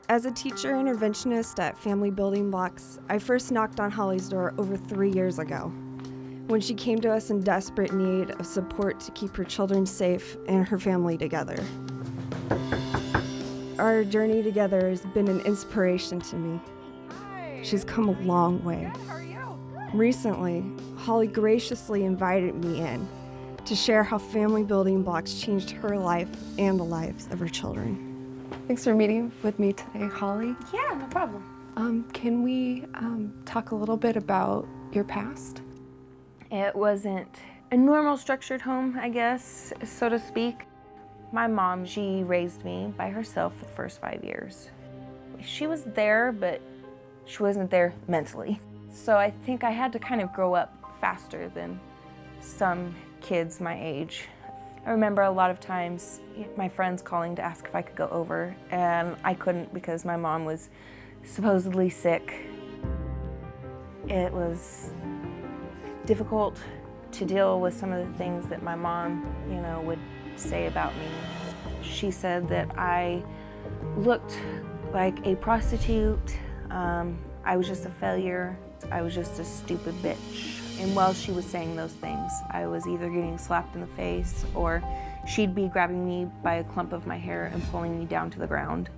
As a teacher interventionist at Family Building Blocks, I first knocked on Hollie's door over 3 years ago, when she came to us in desperate need of support to keep her children safe and her family together. Our journey together has been an inspiration to me. Hi. She's come a long way. Good, how are you? Recently, Hollie graciously invited me in to share how Family Building Blocks changed her life and the lives of her children. Thanks for meeting with me today, Hollie. Yeah, no problem. Can we talk a little bit about your past? It wasn't a normal structured home, I guess, so to speak. My mom, she raised me by herself for the first 5 years. She was there, but she wasn't there mentally. So I think I had to kind of grow up faster than some kids my age. I remember a lot of times my friends calling to ask if I could go over, and I couldn't because my mom was supposedly sick. It was difficult to deal with some of the things that my mom, would say about me. She said that I looked like a prostitute, I was just a failure, I was just a stupid bitch. And while she was saying those things, I was either getting slapped in the face or she'd be grabbing me by a clump of my hair and pulling me down to the ground.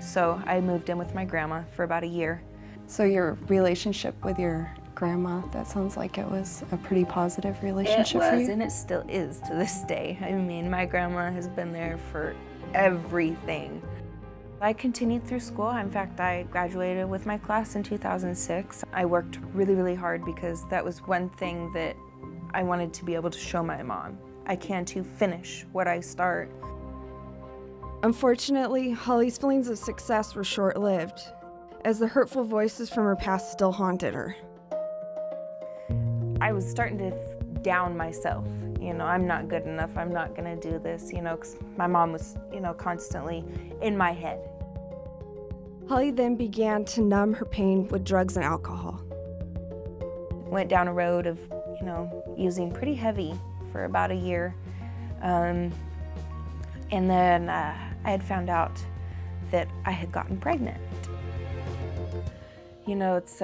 So I moved in with my grandma for about a year. So your relationship with your grandma, that sounds like it was a pretty positive relationship for you? It was, and it still is to this day. I mean, my grandma has been there for everything. I continued through school. In fact, I graduated with my class in 2006. I worked really, really hard because that was one thing that I wanted to be able to show my mom. I can too finish what I start. Unfortunately, Hollie's feelings of success were short-lived, as the hurtful voices from her past still haunted her. I was starting to down myself. I'm not good enough, I'm not gonna do this, because my mom was, constantly in my head. Hollie then began to numb her pain with drugs and alcohol. Went down a road of, using pretty heavy for about a year. And then I had found out that I had gotten pregnant. It's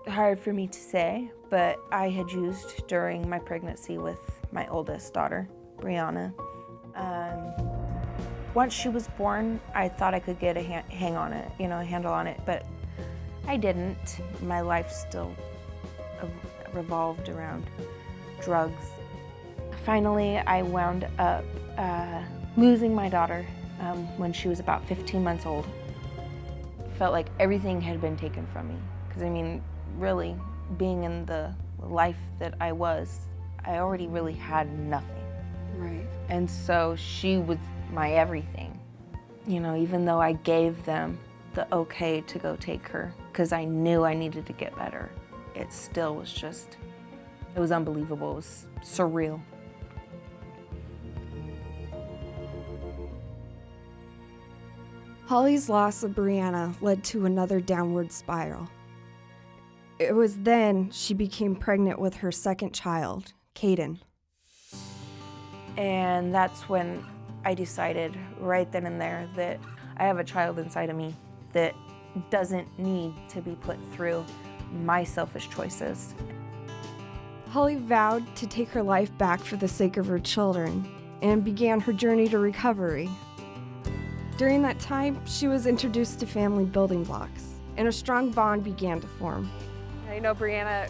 hard for me to say, but I had used during my pregnancy with my oldest daughter, Brianna. Once she was born, I thought I could get a handle on it, but I didn't. My life still revolved around drugs. Finally, I wound up losing my daughter when she was about 15 months old. Felt like everything had been taken from me, because really, being in the life that I was, I already really had nothing. Right. And so she was my everything. Even though I gave them the okay to go take her, because I knew I needed to get better, it still was just, it was unbelievable, it was surreal. Hollie's loss of Brianna led to another downward spiral. It was then she became pregnant with her second child, Caden. And that's when I decided right then and there that I have a child inside of me that doesn't need to be put through my selfish choices. Hollie vowed to take her life back for the sake of her children and began her journey to recovery. During that time, she was introduced to Family Building Blocks, and a strong bond began to form. I know Brianna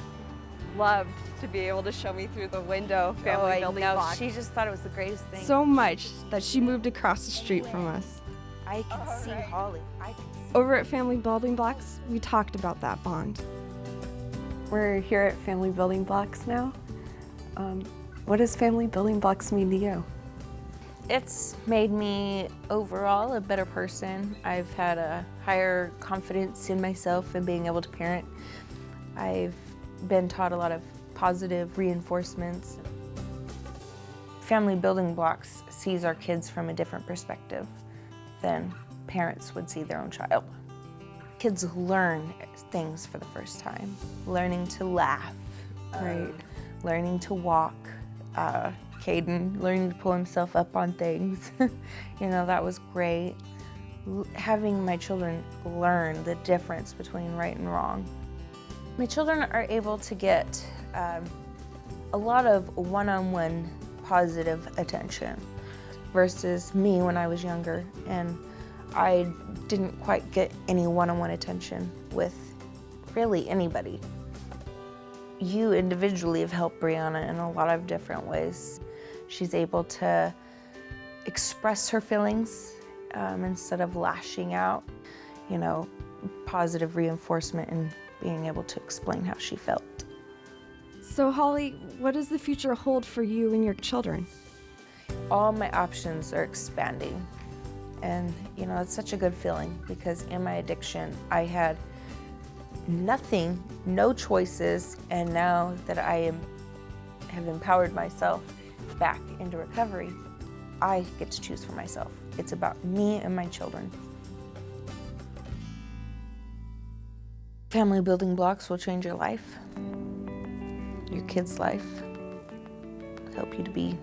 loved to be able to show me through the window Family Building Blocks. She just thought it was the greatest thing. So much that she moved across the street from us. I can see Hollie. I can see. Over at Family Building Blocks, we talked about that bond. We're here at Family Building Blocks now. What does Family Building Blocks mean to you? It's made me overall a better person. I've had a higher confidence in myself and being able to parent. I've been taught a lot of positive reinforcements. Family Building Blocks sees our kids from a different perspective than parents would see their own child. Kids learn things for the first time, learning to laugh, Right. Learning to walk, Caden learning to pull himself up on things. That was great. having my children learn the difference between right and wrong. My children are able to get a lot of one-on-one positive attention versus me when I was younger, and I didn't quite get any one-on-one attention with really anybody. You individually have helped Brianna in a lot of different ways. She's able to express her feelings instead of lashing out, positive reinforcement and being able to explain how she felt. So, Hollie, what does the future hold for you and your children? All my options are expanding. And, it's such a good feeling because in my addiction, I had nothing, no choices, and now that I have empowered myself back into recovery, I get to choose for myself. It's about me and my children. Family building blocks will change your life, your kid's life, help you to be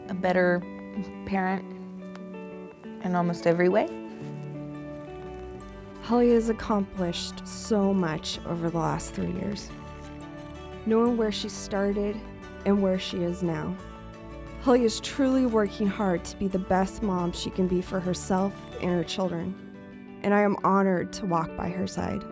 a better parent in almost every way. Hollie has accomplished so much over the last 3 years. Knowing where she started and where she is now, Hollie is truly working hard to be the best mom she can be for herself and her children, and I am honored to walk by her side.